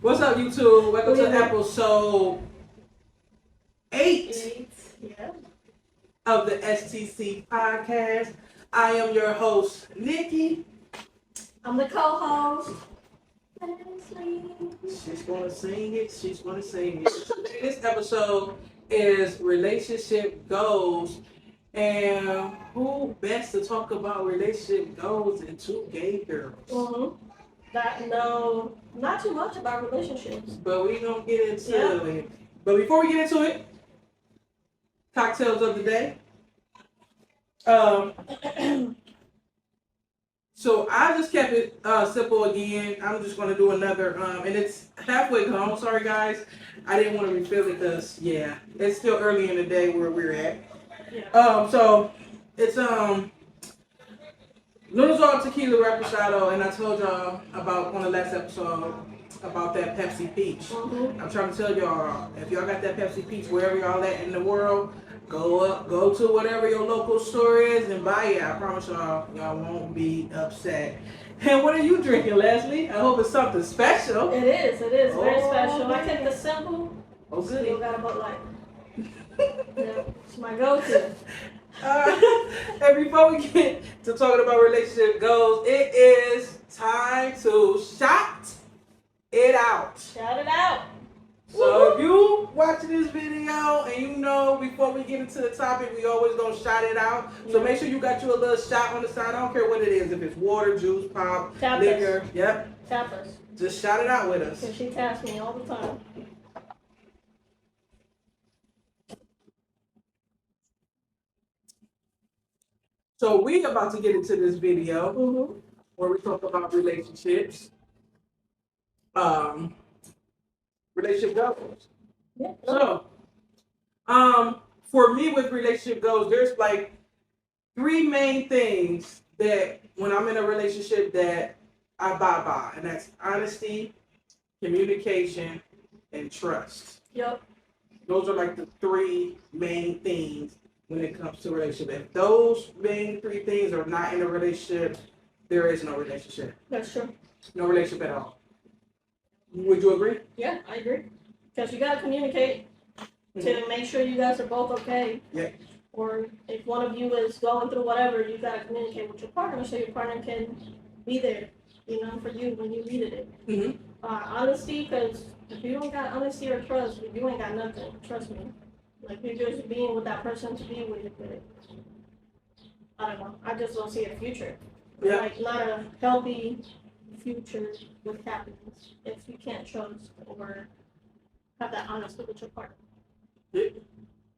What's up, YouTube? Welcome to episode 8 Yeah. of the STC podcast. I am your host, Nikki. I'm the co-host. She's going to sing it. This episode is relationship goals. And who best to talk about relationship goals than two gay girls? Mm-hmm. That know not too much about relationships. But we gonna get into it. But before we get into it, cocktails of the day. So I just kept it simple again. I'm just gonna do another, and it's halfway gone. Sorry guys, I didn't want to refill it because it's still early in the day where we're at. Yeah. So it's Lunazul, Tequila, Reposado, and I told y'all about on the last episode about that Pepsi Peach. Mm-hmm. I'm trying to tell y'all, if y'all got that Pepsi Peach wherever y'all at in the world, go to whatever your local store is and buy it. I promise y'all won't be upset. And what are you drinking, Leslie? I hope it's something special. It is very special. I take the simple. Oh, good. Still got a Bud Light. Yeah, it's my go-to. And before we get to talking about relationship goals, it is time to shout it out. Shout it out. So if you watching this video and you know before we get into the topic, we always gonna shout it out. So make sure you got you a little shot on the side. I don't care what it is. If it's water, juice, pop, liquor. Yep. Tap us. Just shout it out with us. Because she taps me all the time. So we about to get into this video Mm-hmm. where we talk about relationships. Relationship goals. Yeah. So, for me with relationship goals, there's like 3 main things that when I'm in a relationship that I abide by, and that's honesty, communication, and trust. Yep. Those are like the 3 main things when it comes to a relationship. If those main 3 things are not in a relationship, there is no relationship. That's true. No relationship at all. Would you agree? Yeah, I agree. Because you gotta communicate to make sure you guys are both okay. Yeah. Or if one of you is going through whatever, you gotta communicate with your partner so your partner can be there, for you when you needed it. Mm-hmm. Honesty, because if you don't got honesty or trust, you ain't got nothing. Trust me. Like you're just being with that person to be with. But I don't know. I just don't see a future. Yeah. Like not a healthy future with happiness if you can't trust or have that honesty with your partner. Yeah.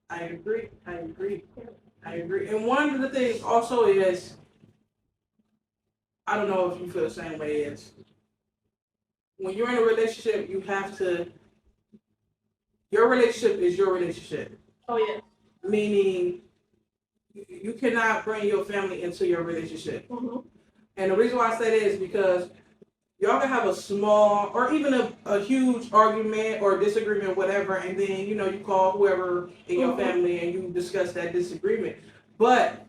I agree. And one of the things also is, I don't know if you feel the same way, is when you're in a relationship, your relationship is your relationship. Oh, yeah. Meaning, you cannot bring your family into your relationship. Mm-hmm. And the reason why I say that is because y'all can have a small or even a huge argument or disagreement, whatever, and then, you call whoever in your family and you discuss that disagreement. But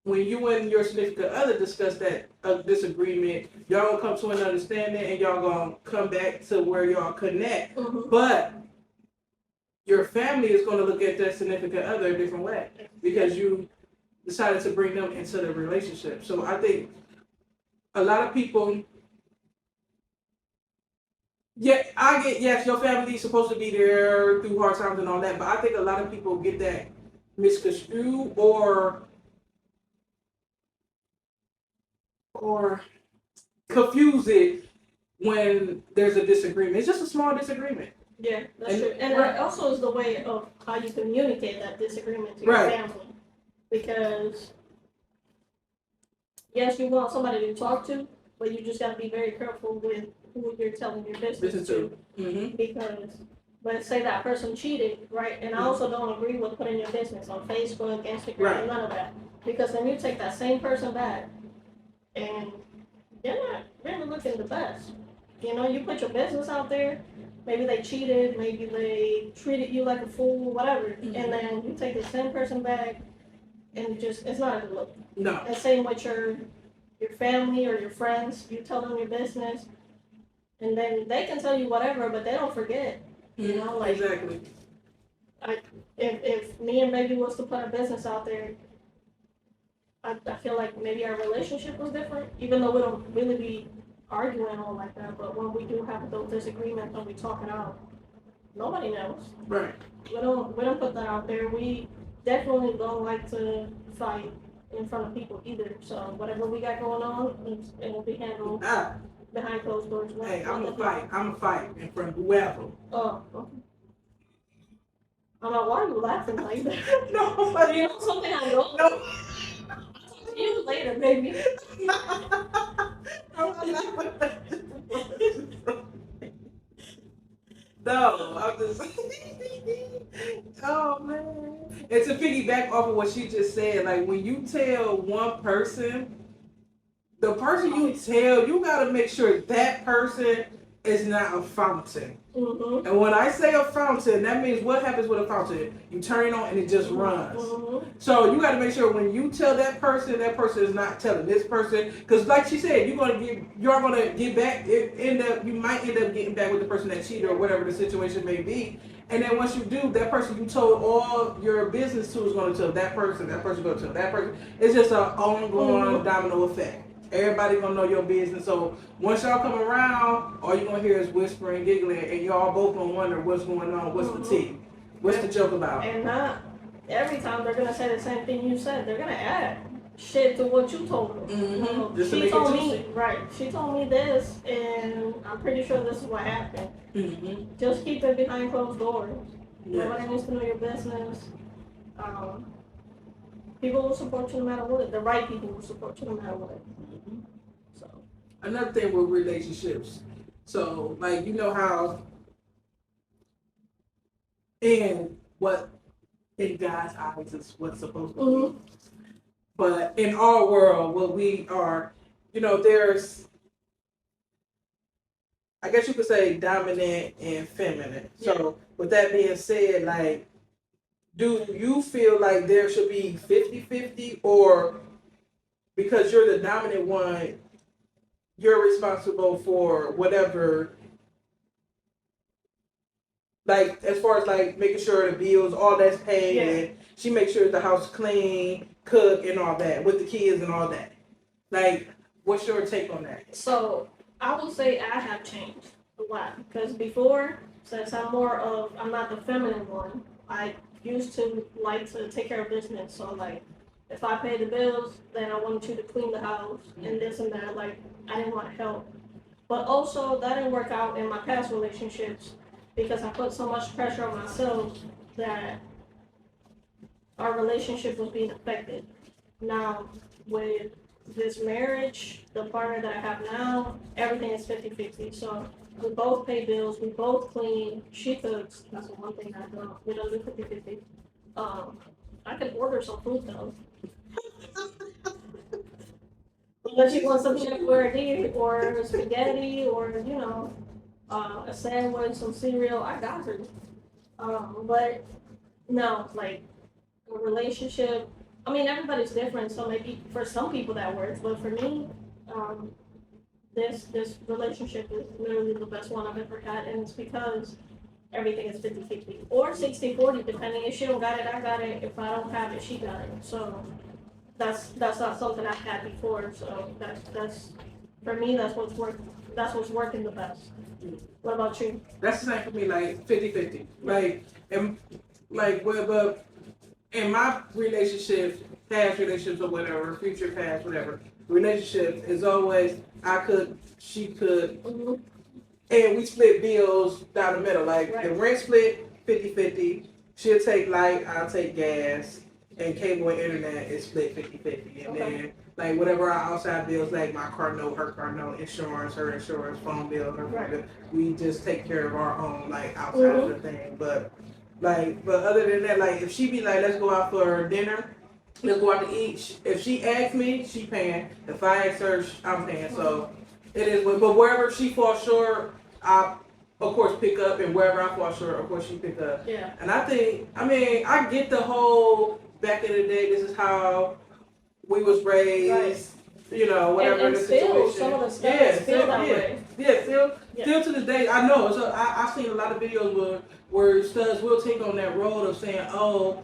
when you and your significant other discuss that disagreement, y'all gonna come to an understanding and y'all gonna come back to where y'all connect. Mm-hmm. But your family is gonna look at that significant other a different way because you decided to bring them into the relationship. So I think a lot of people, yes, your family is supposed to be there through hard times and all that, but I think a lot of people get that misconstrued or confuse it when there's a disagreement. It's just a small disagreement. Yeah, that's true. And it also is the way of how you communicate that disagreement to your family. Because, yes, you want somebody to talk to, but you just got to be very careful with who you're telling your business to. Mm-hmm. Because let's say that person cheated, right? And I also don't agree with putting your business on Facebook, Instagram, none of that. Because then you take that same person back and they're not really looking the best. You put your business out there, maybe they cheated, maybe they treated you like a fool, whatever, and then you take the same person back and it's not a good look. No. And same with your family or your friends, you tell them your business, And then they can tell you whatever, but they don't forget. You know, like exactly. If me and baby was to put a business out there, I feel like maybe our relationship was different, even though we don't really be arguing all like that. But when we do have those disagreements and we talk it out, nobody knows. Right. We don't put that out there. We definitely don't like to fight in front of people either. So whatever we got going on, it will be handled behind closed doors. Hey, I'm a fight. I'm a fight in front of whoever. Oh, okay. I'm like, why are you laughing like that? No, but You know something I know? no. I'll see you later, baby. No, I'm just. Oh man. And to piggyback off of what she just said, like when you tell one person, the person you tell, you gotta make sure that person is not a fountain. Mm-hmm. And when I say a fountain, that means what happens with a fountain? You turn it on and it just runs. Mm-hmm. So you got to make sure when you tell that person is not telling this person, because like she said, you're gonna get back. You might end up getting back with the person that cheated or whatever the situation may be. And then once you do, that person you told all your business to is going to tell that person. That person going to tell that person. It's just an ongoing domino effect. Everybody gonna know your business. So once y'all come around, all you gonna hear is whispering, giggling, and y'all both gonna wonder what's going on. What's the tea? What's the joke about? And not every time they're gonna say the same thing you said. They're gonna add shit to what you told them. Mm-hmm. Just to She make told it me juicy. right. She told me this, and I'm pretty sure this is what happened. Mm-hmm. Just keep it behind closed doors. Yeah. Nobody needs to know your business. People will support you no matter what. The right people will support you no matter what. Mm-hmm. So Another thing with relationships. So like you know how in God's eyes is what's supposed to be. mm-hmm. But in our world, what we are, there's, I guess you could say dominant and feminine. So with that being said, like, do you feel like there should be 50-50, or because you're the dominant one, you're responsible for whatever, like as far as like making sure the bills, all that's paid, and she makes sure the house clean, cook, and all that with the kids and all that. Like, what's your take on that? So I will say I have changed a lot because before, since I'm not the feminine one, I used to like to take care of business. So like, if I pay the bills, then I wanted you to clean the house and this and that. Like, I didn't want help. But also, that didn't work out in my past relationships because I put so much pressure on myself that our relationship was being affected. Now, with this marriage, the partner that I have now, everything is 50-50. So we both pay bills, we both clean, she cooks. That's the one thing I don't. We don't do 50-50. I could order some food though. Unless you want some chef boyardee or spaghetti or a sandwich, some cereal, I got her. But no, like a relationship. I mean, everybody's different, so maybe for some people that works, but for me, this relationship is literally the best one I've ever had, and it's because everything is 50-50 or 60-40, depending. If she don't got it, I got it. If I don't have it, she got it. So that's not something I've had before. So that's for me. That's what's working the best. What about you? That's the same for me, like 50-50. Like, and like, but in my relationships, past relationships or whatever, future past, whatever, relationships is always I could, she could, and we split bills down the middle. Like, the rent split 50-50. She'll take light, I'll take gas, and cable and internet is split 50-50. And then, like, whatever our outside bills, like my car note, her car note, insurance, her insurance, phone bill, her phone bill, we just take care of our own, like, outside of the thing. But other than that, like, if she be like, let's go out for dinner, let's go out to eat. If she asks me, she paying. If I ask her, I'm paying. So it is. But wherever she falls short, I of course pick up, and wherever I fall short, of course she pick up. Yeah. And I get the whole back in the day. This is how we was raised. you know, whatever and the still, situation. some of the stuff is still that way. Yeah, still to this day, I know. So I've seen a lot of videos where studs will take on that role of saying, "Oh,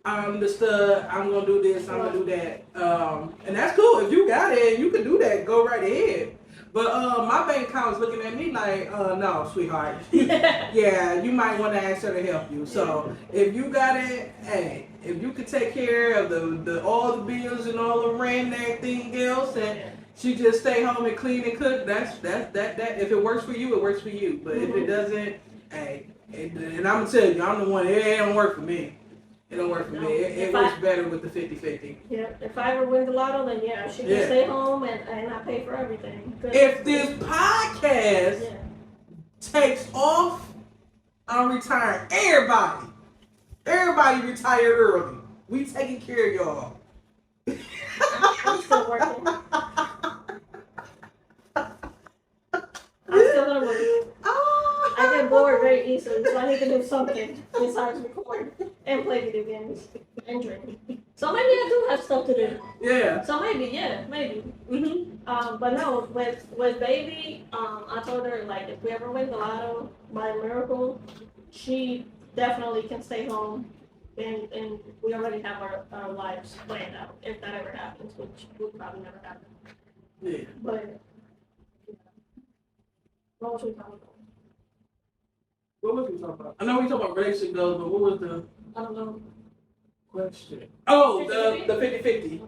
I'm the stud. I'm gonna do this. I'm gonna do that." And that's cool. If you got it, you can do that. Go right ahead. But my bank account is looking at me like, "No, sweetheart. Yeah, you might want to ask her to help you." So if you got it, hey, if you could take care of the all the bills and all the rent and everything else, and she just stay home and clean and cook, that's that. If it works for you, it works for you. But if it doesn't, hey, and I'm gonna tell you, I'm the one. It don't work for me. It don't work for me. It works better with the 50-50. Yeah, if I ever win the lotto, then yeah, she can stay home and I pay for everything. If this podcast takes off, I'm retiring everybody. Everybody retire early. We taking care of y'all. I'm still working. I'm still gonna work. I get bored very easily, so I need to do something besides record and play video games and drink. So maybe I do have stuff to do. Yeah. So maybe. But no, with baby, I told her like if we ever win the lotto by a miracle, she definitely can stay home, and we already have our lives planned out if that ever happens, which will probably never happen. Yeah. But what was we talking about? What was we talking about? I know we talking about relationship goals, but what was the I don't know. question? Oh, the 50-50.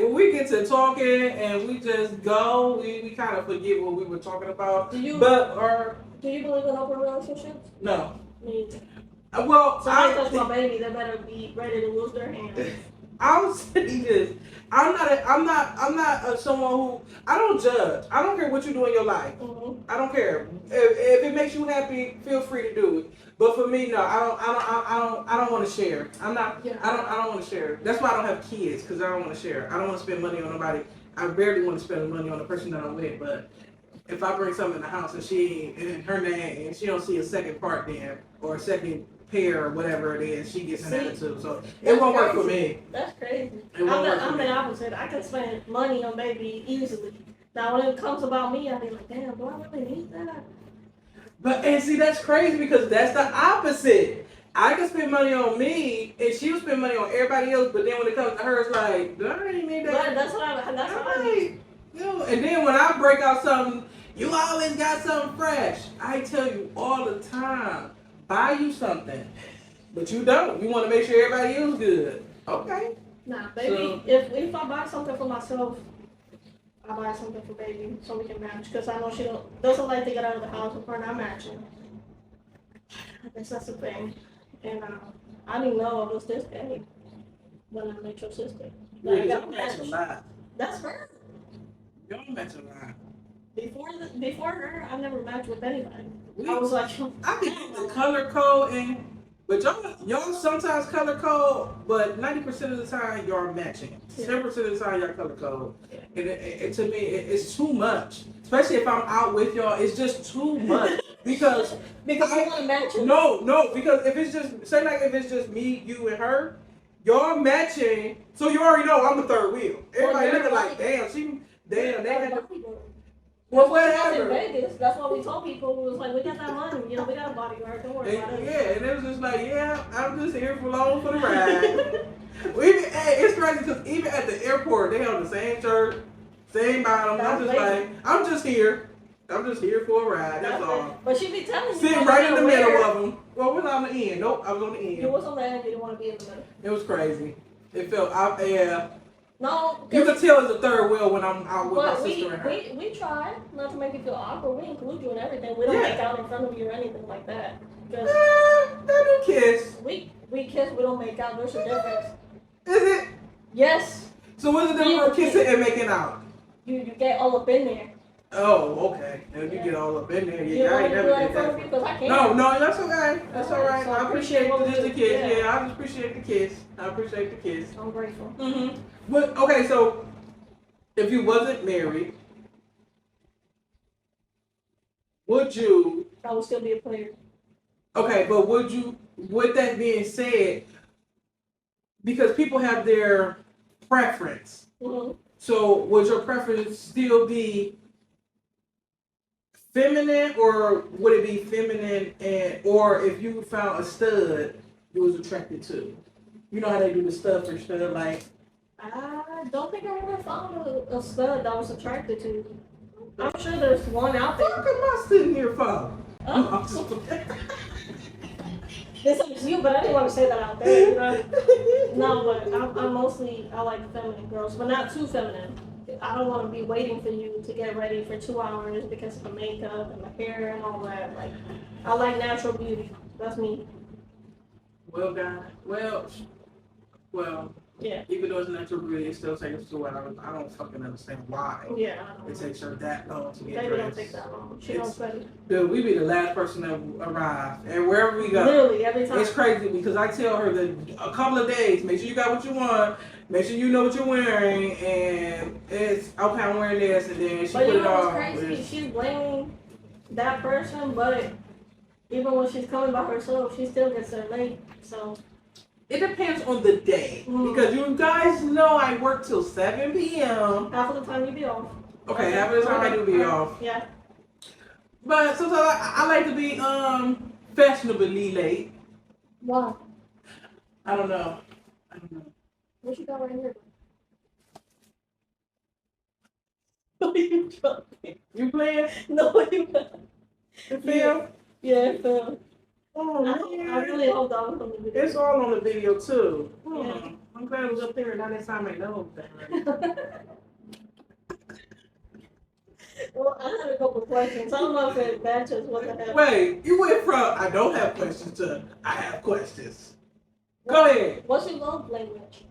When we get to talking and we just go, we kind of forget what we were talking about. Do you believe in open relationships? No. Me either. Well, somebody touch my baby, they better be ready to lose their hand. I'll say this. I'm not someone who, I don't judge. I don't care what you do in your life. Mm-hmm. I don't care. If it makes you happy, feel free to do it. But for me, no, I don't want to share. I don't want to share. That's why I don't have kids, because I don't want to share. I don't want to spend money on nobody. I barely want to spend money on the person that I'm with. But if I bring something in the house and she in her name and she don't see a second part there or a second pair or whatever it is, she gets an attitude. So it won't work for me. That's crazy. I'm the opposite. I can spend money on baby easily. Now when it comes about me, I be like, damn, do I really need that? But and see, that's crazy because that's the opposite. I can spend money on me, and she will spend money on everybody else. But then when it comes to her, it's like, do I really need that? But that's what I need. And then when I break out something, you always got something fresh. I tell you all the time, buy you something, but you don't. You want to make sure everybody else good. Okay. Nah, baby. So, if I buy something for myself, I buy something for baby so we can match. Because I know she doesn't like to get out of the house if we're not matching. I guess that's the thing. And I didn't know it was this bad when I met your sister. Like, yeah, y'all match a lot. That's her. Y'all match a lot. Before her, I never matched with anybody. I was like, I could get the color code but y'all sometimes color code, but 90% of the time y'all matching. 7% of the time y'all color code. And to me, it's too much. Especially if I'm out with y'all, it's just too much. Because you want to match it? No, because if it's just me, you, and her, y'all matching, so you already know I'm the third wheel. Everybody looking like, damn, they had to. Well, whatever. In Vegas, that's what we told people. We was like, we got that money, we got a bodyguard, don't worry about it. Yeah, and it was just like, I'm just here along for the ride. It's crazy because even at the airport, they have the same shirt, same bottom. I'm just here. I'm just here for a ride. That's all. But she be telling me. Sitting right in the middle of them. Well, we're on the end. Nope, I was on the end. You was on the end. You didn't want to be in the middle. It was crazy. It felt No. You can tell it's a third wheel when I'm out with my sister and her. We try not to make you feel awkward. We include you in everything. We don't make out in front of you or anything like that. They do kiss. We kiss. We don't make out. There's a difference. Is it? Yes. So what's the difference between kissing and making out? You get all up in there. Oh, okay. And you get all up in there. You I ain't never did that. No, that's okay. That's all right. So I appreciate the kiss. Yeah, I just appreciate the kiss. I'm grateful. Mm-hmm. But okay, so if you wasn't married, would you? I would still be a player. Okay, but would you? With that being said, because people have their preference. Mm-hmm. So would your preference still be feminine, or would it be feminine and, or if you found a stud you was attracted to? You know how they do the stud for stud, like I don't think I ever found a stud that I was attracted to. I'm sure there's one out there. what am I sitting here for? Oh. This is you, but I didn't want to say that out there, you know? No, but I'm mostly, I like feminine girls, but not too feminine. I don't want to be waiting for you to get ready for 2 hours because of the makeup and the hair and all that. Like, I like natural beauty. That's me. Well, guys, well, Yeah. even though it's natural beauty, it still takes 2 hours. I don't fucking understand why Yeah. it takes her that long to get Baby dressed. don't take that long. She don't study. Dude, we be the last person to arrive, and wherever we go, Literally, every time. it's crazy because I tell her that a couple of days, make sure you got what you want, make sure you know what you're wearing, and it's okay, I'm wearing this, and then she But put you it know on. what's crazy? She's blaming that person, but even when she's coming by herself, she still gets there late. So It depends on the day because you guys know I work till 7 p.m. half of the time you be off. Okay, half of the time I do be off. Yeah. But sometimes I like to be fashionably late. Why? I don't know. What you got right here? You playing No, you not. the film? Yeah, Phil. Oh I really hope that was on the video. It's all on the video too. Yeah. I'm glad it was up there and not that time I know that. Well, I had a couple questions. I don't know if it matches what the heck. Wait, you went from I don't have questions to I have questions. Go ahead. What's your love language?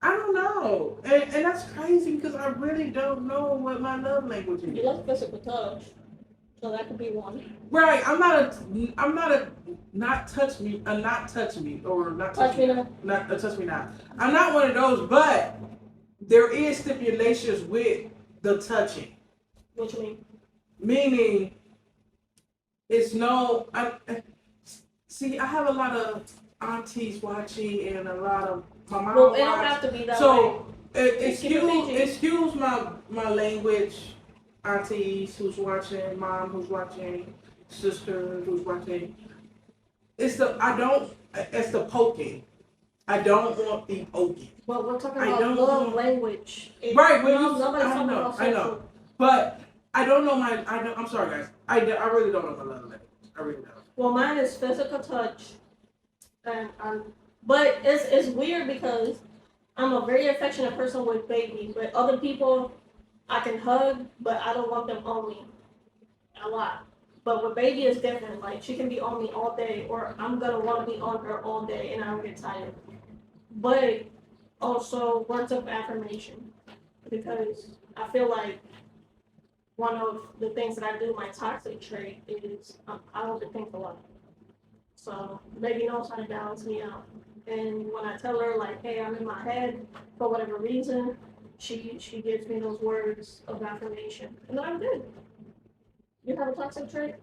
I don't know. And that's crazy because I really don't know what my love language You is. like physical touch, so that could be one. Right. I'm not a not touch me or not Touch me now. not touch me not. I'm not one of those, but there is stipulations with the touching. What you mean? Meaning it's no see, I have a lot of aunties watching and a lot of my mom Well, it don't watch. have to be that way. So Keep it PG. excuse my language, aunties who's watching, mom who's watching, sister who's watching. It's the poking. I don't want the poking. But we're talking I about don't love know. language. Right, when No, you nobody's I talking know, about I know. sexual. But I don't know I'm sorry guys. I really don't know my love language. I really don't. Well, mine is physical touch, and but it's weird because I'm a very affectionate person with baby, but other people I can hug, but I don't want them on me a lot. But with baby is different. Like she can be on me all day, or I'm gonna want to be on her all day, and I don't get tired. But also words of affirmation, because I feel like one of the things that I do, my toxic trait, is I overthink a lot. So baby knows how to balance me out. And when I tell her like, hey, I'm in my head for whatever reason, she gives me those words of affirmation, and then I'm good. You have a toxic trait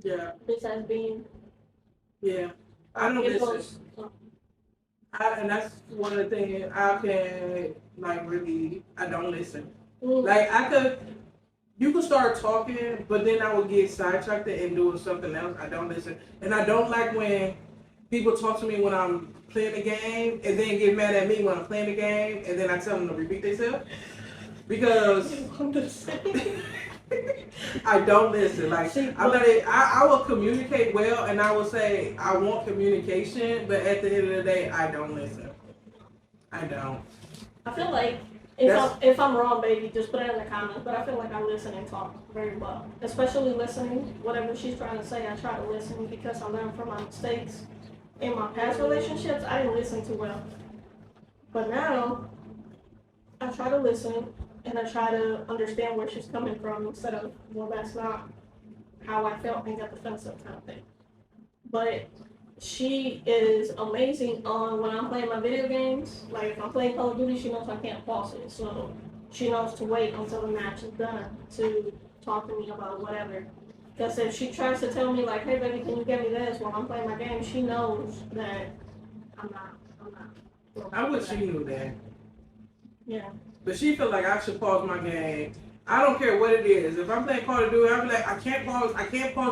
Yeah, besides being. yeah. I don't it listen. goes- And that's one of the things I can like really I don't listen. Mm. Like you could start talking, but then I would get sidetracked and doing something else. I don't listen. And I don't like when people talk to me when I'm playing the game and then get mad at me when I'm playing the game and then I tell them to repeat themselves. Because I don't listen. Like I will communicate well and I will say I want communication, but at the end of the day I don't listen. I don't. I feel like if I'm wrong, baby, just put it in the comments. But I feel like I listen and talk very well, especially listening. Whatever she's trying to say, I try to listen because I learned from my mistakes in my past relationships. I didn't listen too well, but now I try to listen and I try to understand where she's coming from instead of, well, that's not how I felt and get defensive kind of thing. But she is amazing on when I'm playing my video games. Like if I'm playing Call of Duty, she knows I can't pause it. So she knows to wait until the match is done to talk to me about whatever. Because if she tries to tell me like, hey baby, can you get me this while I'm playing my game, she knows that I'm not. I wish she knew that. Yeah. But she feel like I should pause my game. I don't care what it is. If I'm playing Call of Duty, I'll be like, I can't pause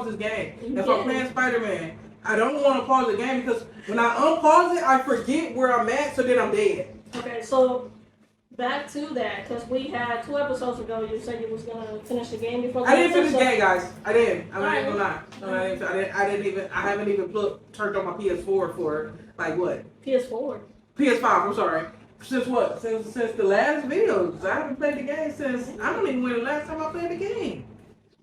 this game. If I'm playing Spider-Man, I don't want to pause the game because when I unpause it, I forget where I'm at, so then I'm dead. Okay, so back to that, because we had 2 episodes ago, you said you was gonna finish the game before. I didn't finish the game, guys. I didn't. I'm not Right. even gonna lie. No, I didn't even. I haven't even turned on my PS4 for like what? PS4. PS5. I'm sorry. Since what? Since the last videos. I haven't played the game since. I don't even know the last time I played the game.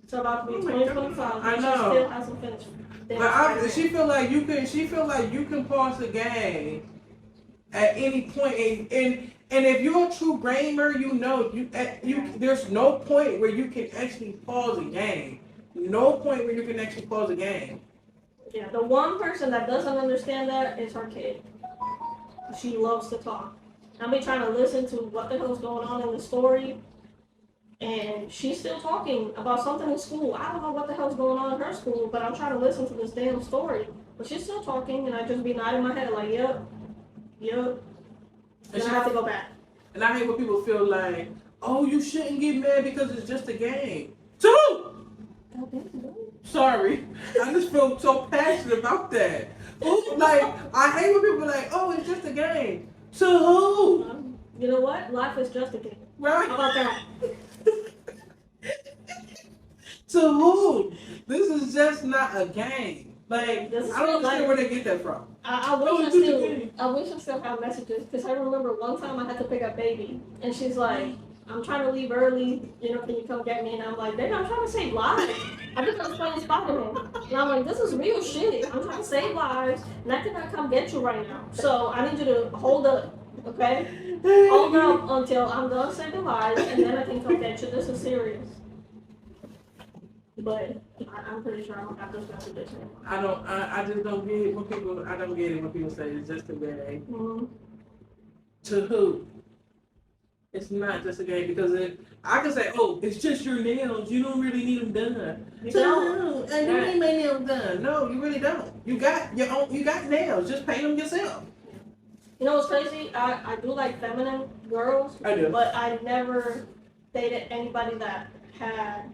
It's about to be Oh my 2025. God. I She know. still hasn't finished. But she feel like you can. She feel like you can pause the game at any point, and if you're a true gamer, you know there's no point where you can actually pause a game. No point where you can actually pause a game. Yeah, the one person that doesn't understand that is her kid. She loves to talk. I'll be trying to listen to what the hell's going on in the story, and she's still talking about something in school. I don't know what the hell's going on in her school, but I'm trying to listen to this damn story. But she's still talking, and I just be nodding my head like, yep. And I have to go back. And I hate when people feel like, oh, you shouldn't get mad because it's just a game. To who? Sorry, I just feel so passionate about that. Like, I hate when people are like, oh, it's just a game. To who? You know what? Life is just a game. Right? How about that? To who? This is just not a game. Like, I don't understand where they get that from. I wish I still have messages, because I remember one time I had to pick up baby, and she's like, I'm trying to leave early, can you come get me? And I'm like, baby, I'm trying to save lives. I just was playing Spider-Man. And I'm like, this is real shit. I'm trying to save lives, and I cannot come get you right now. So I need you to hold up, okay? Hold up until I'm done saving lives, and then I can come get you. This is serious. But I'm pretty sure I don't have those messages anymore. I just don't get it when people say it's just a game. Mm-hmm. To who? It's not just a game because I can say, oh, it's just your nails. You don't really need them done. You don't. And you need my nails done. No, you really don't. You got your own. You got nails. Just paint them yourself. You know what's crazy? I do like feminine girls. I do. But I never dated anybody that had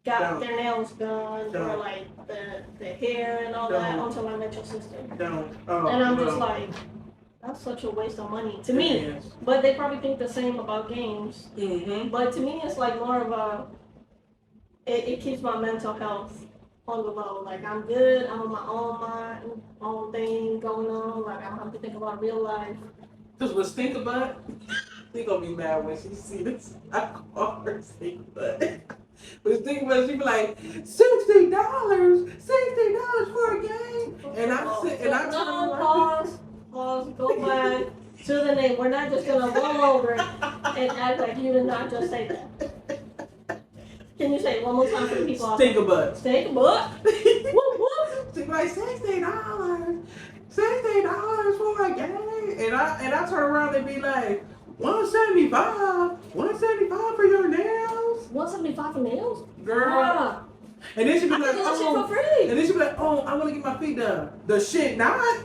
got their nails done or like the hair and all that until I met your sister. Don't. And I'm just like, that's such a waste of money to me. Yes. But they probably think the same about games. Mm-hmm. But to me, it's like more of it keeps my mental health on the low. Like, I'm good. I'm on my own mind, own thing going on. Like, I don't have to think about real life. Because with Stink Butt, she gonna be mad when she see this. I call her Stink Butt. But Stink Butt, she be like, $60 for a game. And I sit and I pause, go back to the name. We're not just gonna roll over and act like you did not just say that. Can you say it one more time for the people? Stink Butt. Stink Butt. Whoop whoop. She's like $60 for a game. And I turn around and be like, $175 for your nails. $175 for nails? Girl. Yeah. And then she be like, oh, for free. And then she be like, oh, I want to get my feet done. The shit not.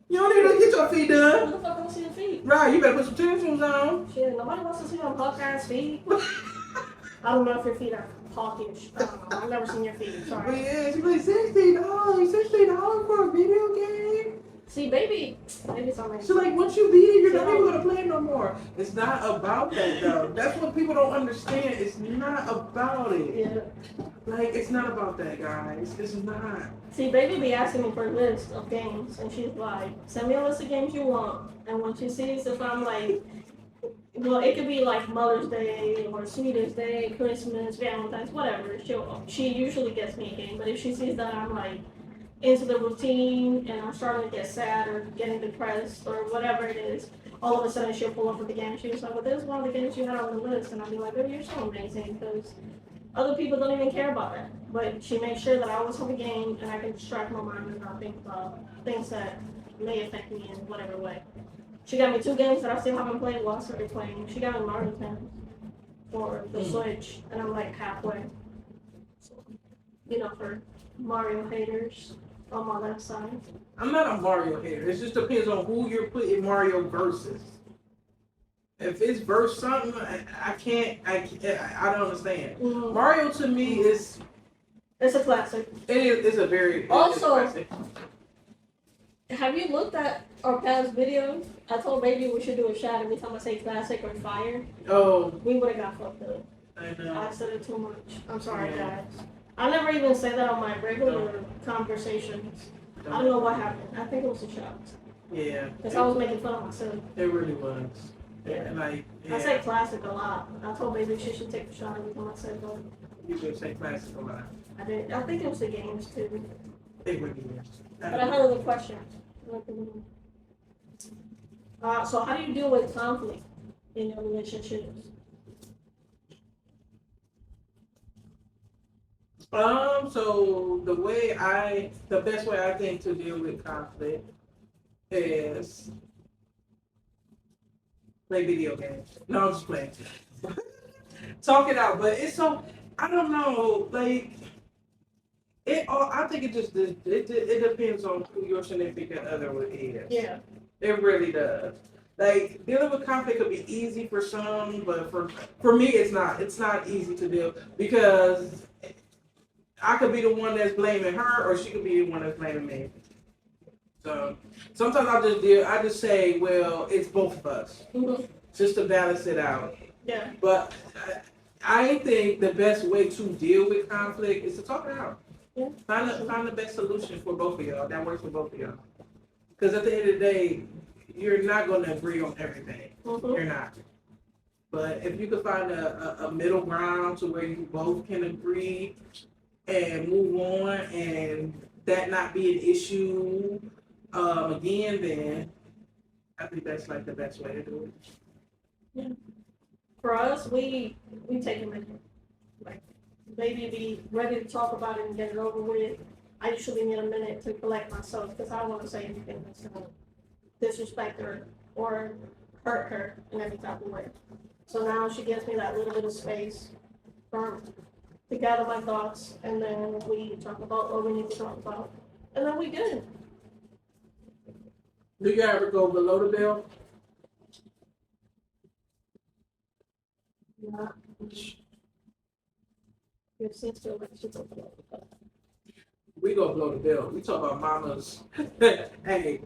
You don't need to get your feet done. Who the fuck wants to see your feet? Right, you better put some tennis shoes on. Shit, nobody wants to see your punk ass feet. I don't know if your feet are hawkish. I don't know. I've never seen your feet. Sorry. But yeah, she be like, $60 for a video game. See, baby's something. She's like, once you beat it, you're not even gonna play it no more. It's not about that though. That's what people don't understand. It's not about it. Yeah. Like, it's not about that, guys. It's not. See, baby be asking me for a list of games, and she's like, send me a list of games you want. And when she sees if I'm like, well, it could be like Mother's Day or Sweetest Day, Christmas, Valentine's, whatever. She usually gets me a game, but if she sees that I'm like into the routine and I'm starting to get sad or getting depressed or whatever it is, all of a sudden she'll pull up with the game. She was like, well, this is one of the games you had on the list. And I'll be like, oh, you're so amazing, because other people don't even care about that. But she makes sure that I always have a game and I can distract my mind and not think about things that may affect me in whatever way. She got me 2 games that I still haven't played while I started playing. She got me Mario Tennis for the Switch, and I'm like halfway. So, for Mario haters. I'm on that side. I'm not a Mario hater. It just depends on who you're putting Mario versus. If it's verse something, I can't. I don't understand. Mm. Mario to me is. It's a classic. It's a very. Also, it's a classic. Have you looked at our past videos? I told Baby we should do a shot every time I say classic or fire. Oh, We would have got fucked up. I know. I said it too much. I'm sorry, Yeah. guys. I never even say that on my regular conversations. I don't know what happened. I think it was a shot. Yeah. Because I was making fun of myself. It really was. Yeah. Like, yeah. I say classic a lot. I told Baby she should take a shot every time I said that. You should say classic a lot. I did. I think it was the games too. It really is. But I had other questions. So how do you deal with conflict in your relationships? So the best way I think to deal with conflict is play video games. No, I'm just playing. Talk it out, but it's so, I don't know, like, I think it depends on who your significant other is. Yeah. It really does. Like, dealing with conflict could be easy for some, but for me, it's not. It's not easy to deal because I could be the one that's blaming her, or she could be the one that's blaming me. So sometimes I just say, well, it's both of us, just to balance it out. Yeah. But I think the best way to deal with conflict is to talk it out. Yeah. Find the best solution for both of y'all that works for both of y'all. Because at the end of the day, you're not going to agree on everything. You're not. But if you could find a middle ground to where you both can agree and move on, and that not be an issue again, then I think that's like the best way to do it. Yeah. For us, we take a minute. Like, Baby be ready to talk about it and get it over with. I usually need a minute to collect myself because I don't want to say anything that's going to disrespect her or hurt her in any type of way. So now she gives me that little bit of space to gather my thoughts, and then we talk about what we need to talk about, and then we good. Do you ever go below the belt? Yeah. Your sister likes to go below the belt. We go below the belt. We talk about mamas. Hey,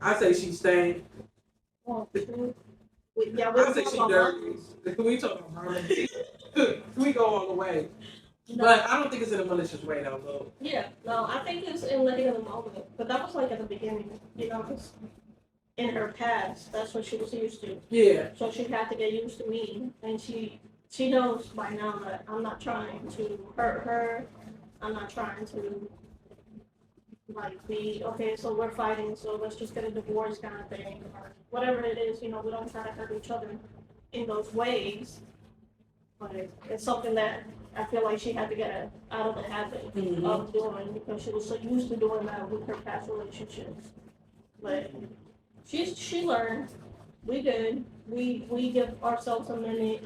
I say she stank. Oh, true. I say she dirty. We talk about mamas. We go all the way. No. But I don't think it's in a malicious way though. Yeah, no, I think it's in the heat of the moment. But that was like at the beginning, because in her past, that's what she was used to. Yeah. So she had to get used to me, and she knows by now that I'm not trying to hurt her. I'm not trying to be okay. So we're fighting, so let's just get a divorce kind of thing, or whatever it is. We don't try to hurt each other in those ways. But it's something that I feel like she had to get out of the habit of doing because she was so used to doing that with her past relationships. But she learned. We did. We give ourselves a minute.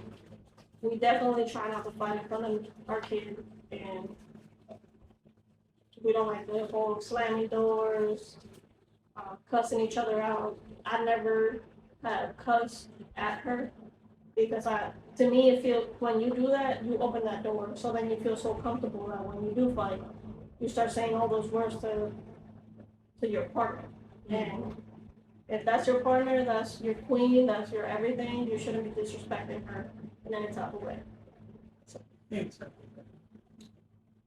We definitely try not to fight in front of our kid, and we don't like the whole slamming doors, cussing each other out. I never had cussed at her because to me, it feels when you do that, you open that door. So then you feel so comfortable that when you do fight, you start saying all those words to your partner. And if that's your partner, that's your queen, that's your everything, you shouldn't be disrespecting her in any type of way. So.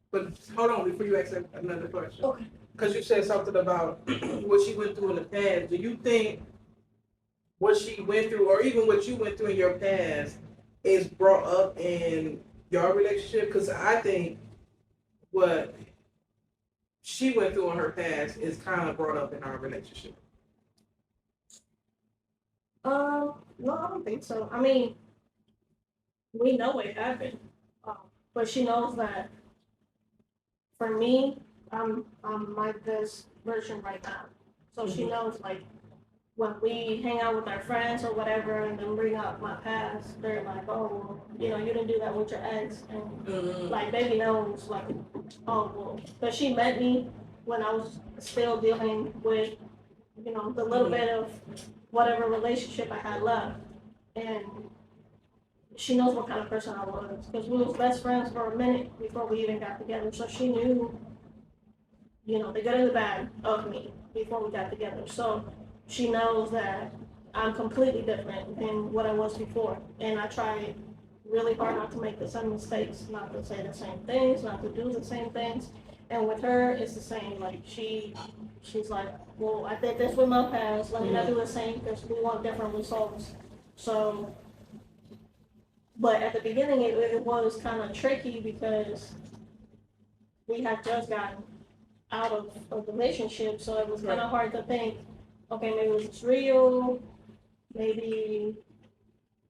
But hold on before you ask another question. Okay. Because you said something about what she went through in the past. Do you think what she went through, or even what you went through in your past, is brought up in your relationship? Because I think what she went through in her past is kind of brought up in our relationship. No, I don't think so. I mean, we know it happened, but she knows that for me, I'm my best version right now. So she knows, like, when we hang out with our friends or whatever and then bring up my past, they're like, oh, well, you didn't do that with your ex. And, like, Baby knows, like, oh, well, because she met me when I was still dealing with, you know, the little bit of whatever relationship I had left. And she knows what kind of person I was because we was best friends for a minute before we even got together. So she knew, you know, the good and the bad of me before we got together. So she knows that I'm completely different than what I was before. And I try really hard not to make the same mistakes, not to say the same things, not to do the same things. And with her, it's the same. Like she's like, well, I did this with my past. Let me not do the same because we want different results. So, but at the beginning, it was kind of tricky because we had just gotten out of a relationship, so it was kind of hard to think, okay, maybe it's real, maybe,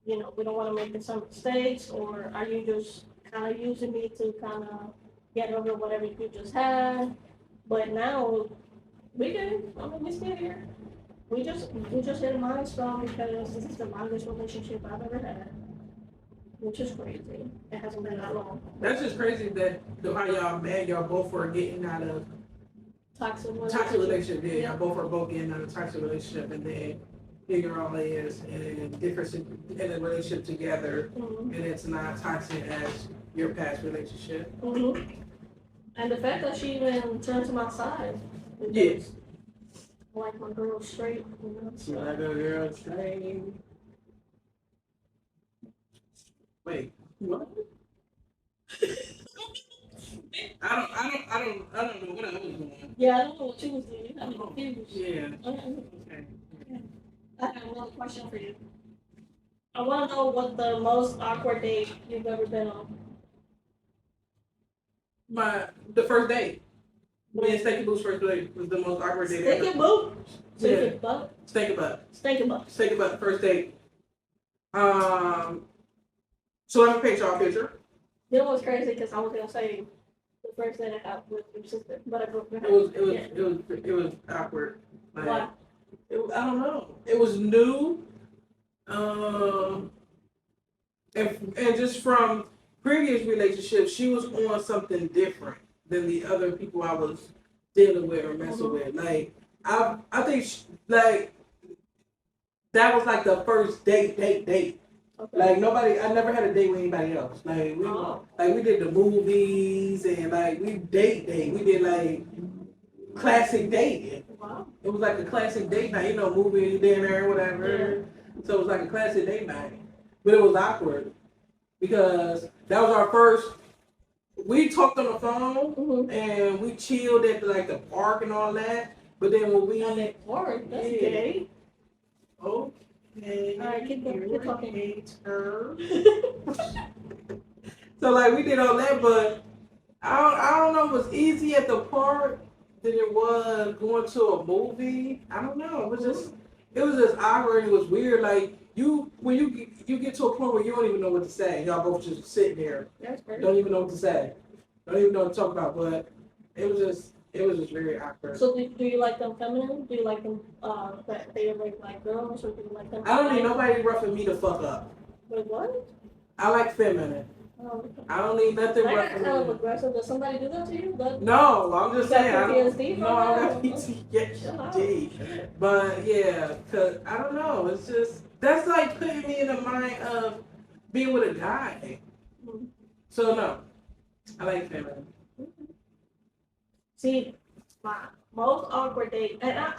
you know, we don't want to make some mistakes, or are you just kind of using me to kind of get over whatever you just had? But now we did. I mean, we still here. We just hit a milestone because this is the longest relationship I've ever had, which is crazy. It hasn't been that long. That's just crazy that how y'all mad y'all both were getting out of Toxic relationship. Yeah, Yeah. y'all both are both getting out of toxic relationship, and then here you're all is in different in a relationship together, Mhm. and it's not toxic as your past relationship. Mhm. And the fact that she even turned to my side. Yes. Like my girl straight, you know. So like a girl train. Wait, what? I don't know what I was doing. Yeah, I don't know what you was doing. You had me confused. Yeah. Okay. Okay. I have another question for you. I want to know what the most awkward date you've ever been on. The first date. Me and Stinky Boo's first date was the most awkward date ever. Stinky Boo? Stinky Yeah. Butt? Stinky Butt. Stinky Butt. Stinky Butt, first date. So let me paint y'all a picture. You know what's crazy? Because I was going to say the first date I had with your sister, but I broke your It was awkward. Like, Why? I don't know. It was new. And just from previous relationships, she was on something different than the other people I was dealing with or messing with. Like I think like that was like the first date. Okay. Like I never had a date with anybody else. Like we did the movies and like we date. We did like classic dating. Wow. It was like a classic date night, movie, dinner, whatever. Yeah. So it was like a classic date night. But it was awkward because that was our first. We talked on the phone and we chilled at the park and all that. But then when we at the park, that's gay. Okay. All right, keep talking. So like we did all that, but I don't know. It was easy at the park than it was going to a movie. I don't know. It was just awkward. It was weird. Like when you get to a point where you don't even know what to say. Y'all both just sitting there. That's crazy. Don't even know what to say. Don't even know what to talk about. But it was just very awkward. So do you like them feminine? Do you like them that they are like girls, or do you like them? I don't need nobody roughing me the fuck up. Wait, what? I like feminine. Oh, I don't need nothing I got roughing kind of me. aggressive. Does somebody do that to you? No, I'm just saying. I don't PTSD? got PTSD. But yeah, cause I don't know. It's just that's like putting me in the mind of being with a guy. So no, I like feminine. See, my most awkward date, and I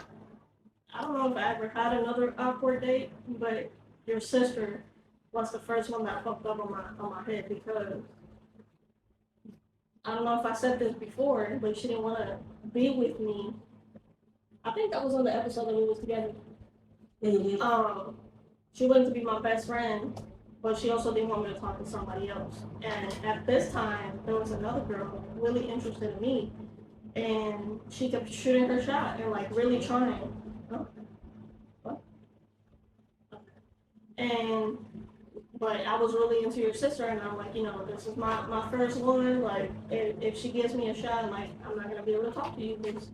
don't know if I ever had another awkward date, but your sister was the first one that fucked up on my head because I don't know if I said this before, but she didn't want to be with me. I think that was on the episode that we was together. Mm-hmm. She wanted to be my best friend, but she also didn't want me to talk to somebody else. And at this time, there was another girl really interested in me. And she kept shooting her shot and like really trying. Huh? What? But I was really into your sister, and I'm like, this is my first one. Like, if she gives me a shot, like, I'm not gonna be able to talk to you because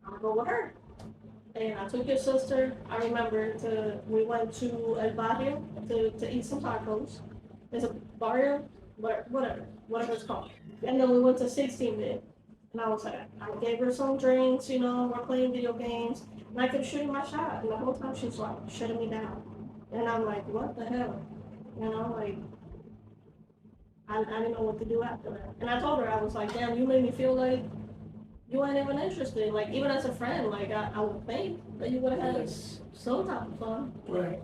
I'm gonna go with her. And I took your sister. I remember we went to El Barrio to eat some tacos. There's a barrio, whatever it's called. And then we went to 16 Bit. And I was like, I gave her some drinks, you know, we're playing video games, and I kept shooting my shot. And the whole time she's like shutting me down. And I'm like, what the hell? You know, like, I didn't know what to do after that. And I told her, I was like, damn, you made me feel like you weren't even interested. Like, even as a friend, like, I would think that you would have had some type of fun. Right.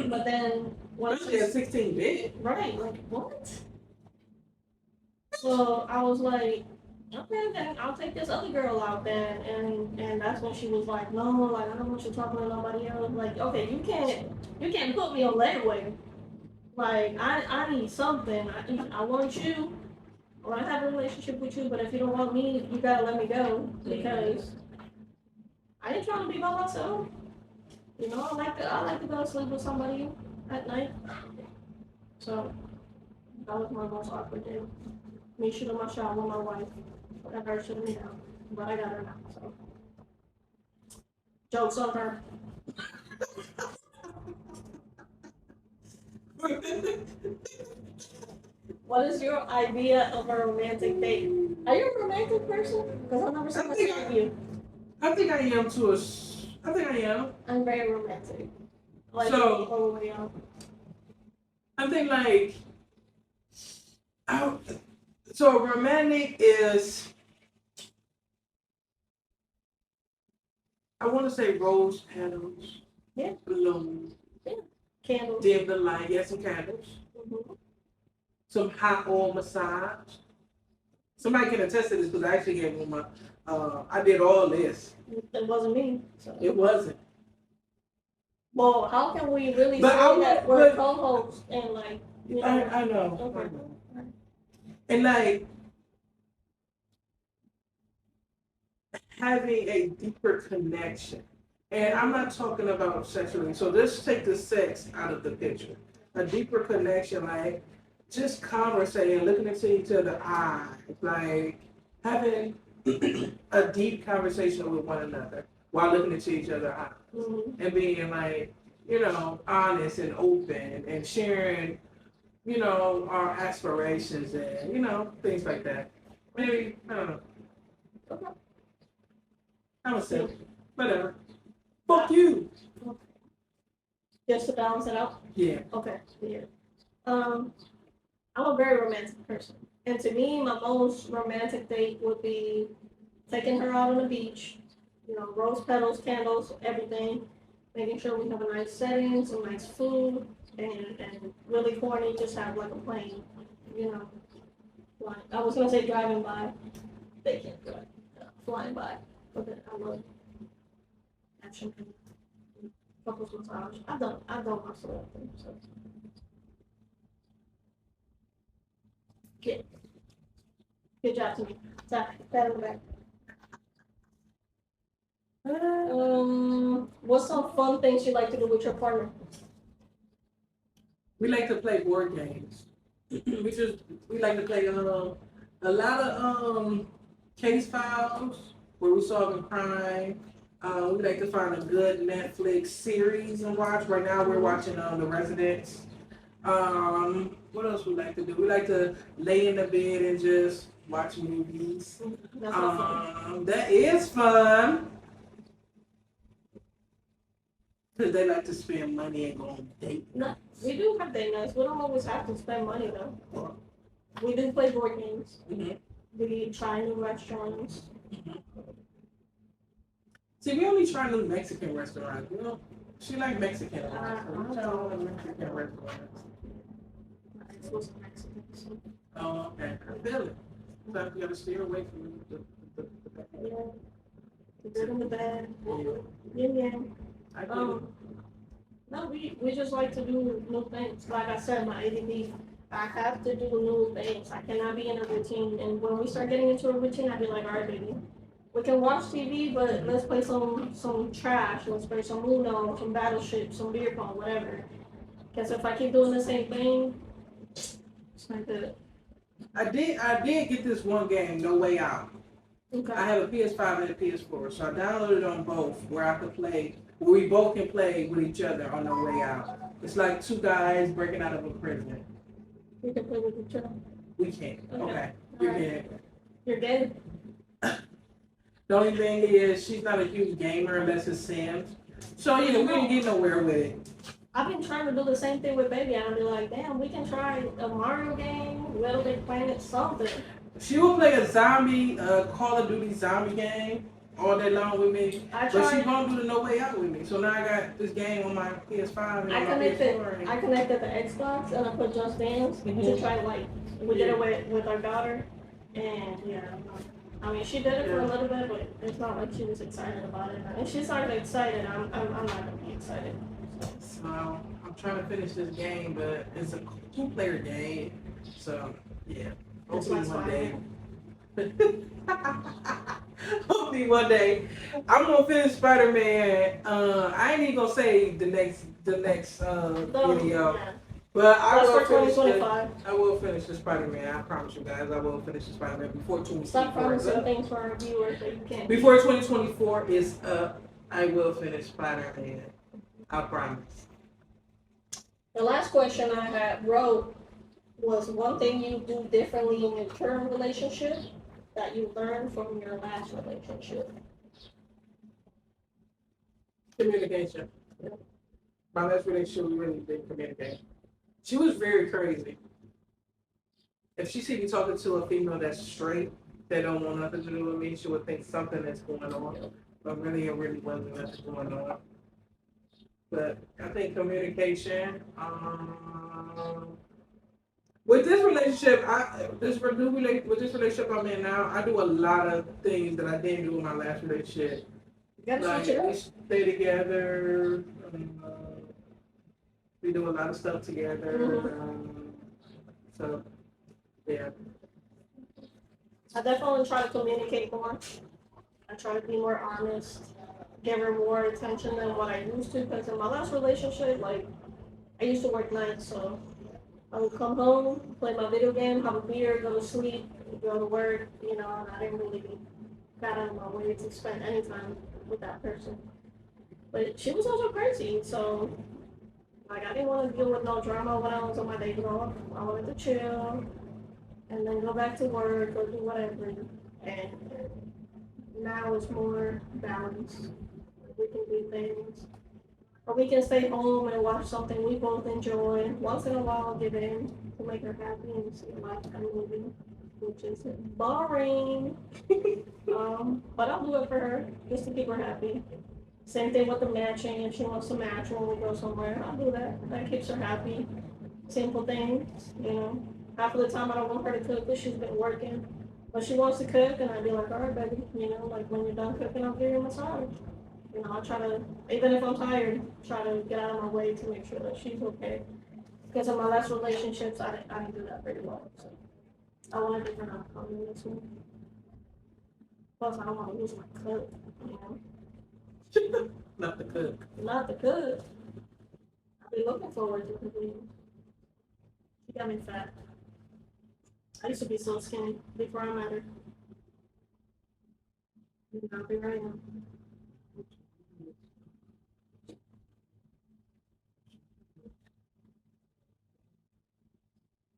But then, Especially at 16-bit. right, like, what? So I was like, okay, then I'll take this other girl out then. And that's when she was like, no, like, I don't want you talking to nobody else. Like, okay, you can't put me on layaway. Like, I need something. I want you. I want to have a relationship with you, but if you don't want me, you gotta let me go because I ain't trying to be by myself. You know, I like to go to sleep with somebody at night. So that was my most awkward day. Me shooting my shot with my wife. That her shooting me down. But I got her now, so. Joke's on her. What is your idea of a romantic date? Are you a romantic person? Because I've never seen a side of you. I think I am too. I think I am. I'm very romantic. Like, So- all the way up. I think like, so romantic is, I want to say rose petals, Yeah. balloons, Candles. dim the light, yes, some candles, Mhm. some hot oil massage. Somebody can attest to this because I actually gave them I did all this. It wasn't me. So. It wasn't. Well, how can we really But say I would- that we're but- co-hosts and like, you know? I know. Okay. I know. And like having a deeper connection. And I'm not talking about sexually. So let's take the sex out of the picture. A deeper connection, like just conversating, looking into each other's eyes, like having a deep conversation with one another while looking into each other's eyes. Mhm. And being like, you know, honest and open and sharing, you know, our aspirations and, you know, things like that. Maybe, I don't know. Okay. I was silly. Whatever. Fuck you. Just to balance it out. Yeah. Okay. Yeah. I'm a very romantic person, and to me, my most romantic date would be taking her out on the beach. You know, rose petals, candles, everything. Making sure we have a nice setting, some nice food, and really corny, just have like a plane. You know, flying. I was gonna say driving by. They can't do it. Flying by. But then I love action. Couples massage. I've done most of that thing. So. Good job to me. Pat on the back. What's some fun things you like to do with your partner? We like to play board games. we like to play a lot of case files where we solving crime. We like to find a good Netflix series and watch. Right now we're watching The Residents. What else we like to do? We like to lay in the bed and just watch movies. That's not fun. That is fun. Because they like to spend money and go on dates. No, we do have date nights. We don't always have to spend money though. We do play board games. Mhm. We try new restaurants. See, we only try new Mexican restaurants. You know, she like Mexican. I We try all the Mexican restaurants. My ex was a Mexican, so Oh, okay. I feel it. Sometimes you gotta steer away from the yeah. The good and the bad. yeah. Yeah. I feel it. No, we just like to do new things. Like I said, my ADD, I have to do new things. I cannot be in a routine. And when we start getting into a routine, I'd be like, all right, baby, we can watch TV, but let's play some trash. Let's play some Uno, some Battleship, some beer pong, whatever. Because if I keep doing the same thing, it's not good. I did get this one game, No Way Out. Okay. I have a PS5 and a PS4, so I downloaded on both where I could play, where we both can play with each other on No Way Out. It's like two guys breaking out of a prison. We can play with each other. We can't. Okay. Okay. You're Alright. good. You're gay. The only thing is, she's not a huge gamer unless it's Sims. So yeah, we didn't get nowhere with it. I've been trying to do the same thing with baby. I'll be like, damn, we can try a Mario game, Little Big Planet, something. She will play a zombie, Call of Duty zombie game all day long with me. I But she tried. won't do the No Way Out with me. So now I got this game on my PS5 and I on my connected. PS4. I connected the Xbox and I put Just Dance to try like we did it with our daughter, and yeah. I mean, she did it for a little bit, but it's not like she was excited about it. And she's not excited. I'm not gonna be excited. So I'm trying to finish this game, but it's a 2-player game. So yeah, That's hopefully my one day. Hopefully one day I'm gonna finish Spider-Man. I ain't even gonna say the next video, Yeah. but I That's will for finish. 2025. I will finish the Spider-Man. I promise you guys, I will finish the Spider-Man before 2024 Stop is promising up. things for our viewers that you can't. Before 2024 is up, I will finish Spider-Man. I promise. The last question I had wrote was one thing you do differently in your current relationship that you learned from your last relationship. Communication. My last relationship, we really didn't communicate. She was very crazy. If she see me talking to a female that's straight, that don't want nothing to do with me, she would think something that's going on. But really, it really wasn't nothing going on. But I think communication. With this relationship, with this relationship I'm in now, I do a lot of things that I didn't do in my last relationship. You gotta Like switch it we up. stay together. We do a lot of stuff together. So yeah. I definitely try to communicate more. I try to be more honest, give her more attention than what I used to. Because in my last relationship, like, I used to work nights, so I would come home, play my video game, have a beer, go to sleep, go to work, and I didn't really got out of my way to spend any time with that person. But she was also crazy, so like I didn't want to deal with no drama when I was on my days off. I wanted to chill and then go back to work or do whatever. And now it's more balanced. We can do things. Or we can stay home and watch something we both enjoy. Once in a while, I'll give in to make her happy and see a lifetime movie, which is boring. But I'll do it for her just to keep her happy. Same thing with the matching. If she wants to match when we go somewhere, I'll do that. That keeps her happy. Simple things. Half of the time I don't want her to cook because she's been working. But she wants to cook, and I'd be like, all right, baby. Like when you're done cooking, I'll give you a massage. I try to, even if I'm tired, try to get out of my way to make sure that she's okay. Because in my last relationships, I didn't do that very well. So I want a different outcome in this one. Plus, I don't want to lose my cook. Not the cook. Not the cook. I've been looking forward to it. She got me fat. I used to be so skinny before I met her. I'll be right now.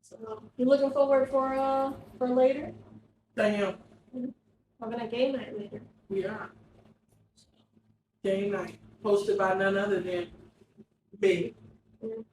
So you looking forward for later? Damn. Having a game night later. We are. Game night. Hosted by none other than me.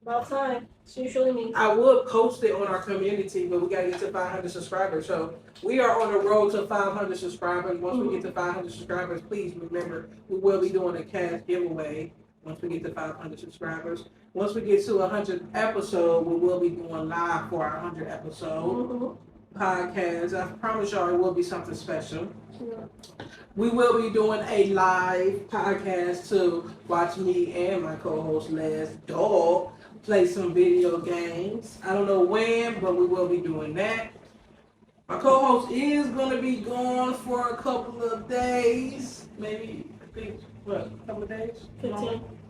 About time. It's usually me. I would post it on our community, but we gotta get to 500 subscribers. So we are on the road to 500 subscribers. Once we get to 500 subscribers, please remember we will be doing a cash giveaway. Once we get to 500 subscribers, once we get to 100 episode, we will be going live for our 100 episode podcast. I promise y'all it will be something special. Yeah. We will be doing a live podcast to watch me and my co-host Last Dog play some video games. I don't know when, but we will be doing that. My co-host is going to be gone for a couple of days. Maybe, I think, a couple of days?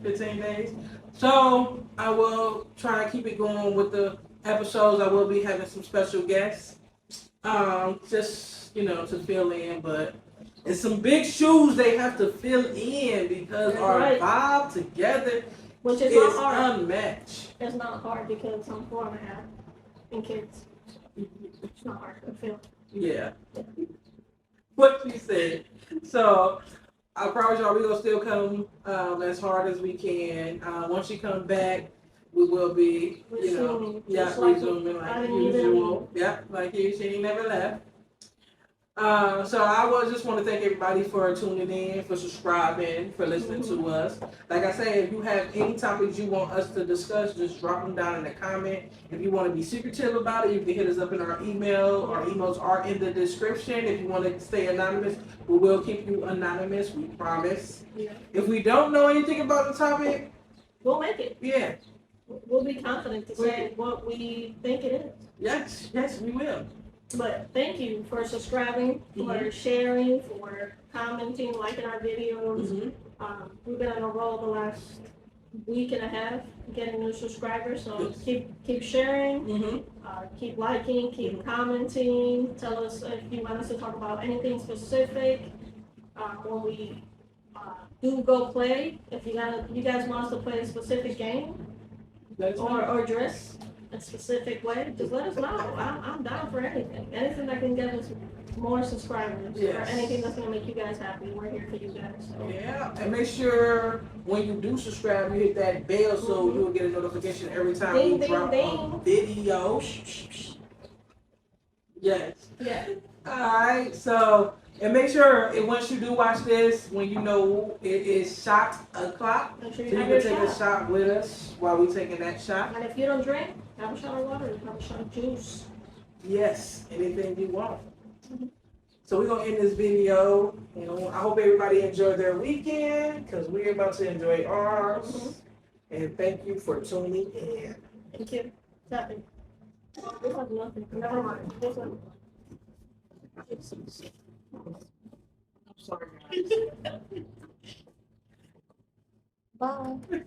15 days. So I will try to keep it going with the episodes. I will be having some special guests. Just, to fill in, but it's some big shoes they have to fill in because our vibe together Which is is not hard. unmatched. It's not hard because I'm 4.5 and kids. It's not hard to feel. Yeah. what she said. So I promise y'all, we gonna still come as hard as we can. Once she comes back, we will be, resuming like usual. Yep, like you, she ain't never left. So I just want to thank everybody for tuning in, for subscribing, for listening to us. Like I say, if you have any topics you want us to discuss, just drop them down in the comment. If you want to be secretive about it, you can hit us up in our email. Our emails are in the description. If you want to stay anonymous, we will keep you anonymous. We promise. Yeah. If we don't know anything about the topic, We'll make it. yeah, We'll be confident to say what we think it is. yes, we will. But thank you for subscribing, for sharing, for commenting, liking our videos. We've been on a roll the last week and a half getting new subscribers, so keep sharing, keep liking, keep commenting. Tell us if you want us to talk about anything specific. When we do go play, if you guys want us to play a specific game or dress a specific way, just let us know. I'm down for anything. Anything that can get us more subscribers or anything that's gonna make you guys happy. We're here for you guys. So. Yeah, and make sure when you do subscribe, you hit that bell so you'll get a notification every time we drop a video. Yes. Yeah. Alright, so and make sure once you do watch this, when you know it is shot o'clock, Make so sure you you can have take your a shot with us while we're taking that shot. And if you don't drink, have a shot of water, have a shot of juice. Yes, anything you want. So we're gonna end this video. I hope everybody enjoyed their weekend because we're about to enjoy ours. And thank you for tuning in. Thank you. Nothing. This has nothing. Never mind. This one. I'm sorry, guys. Bye.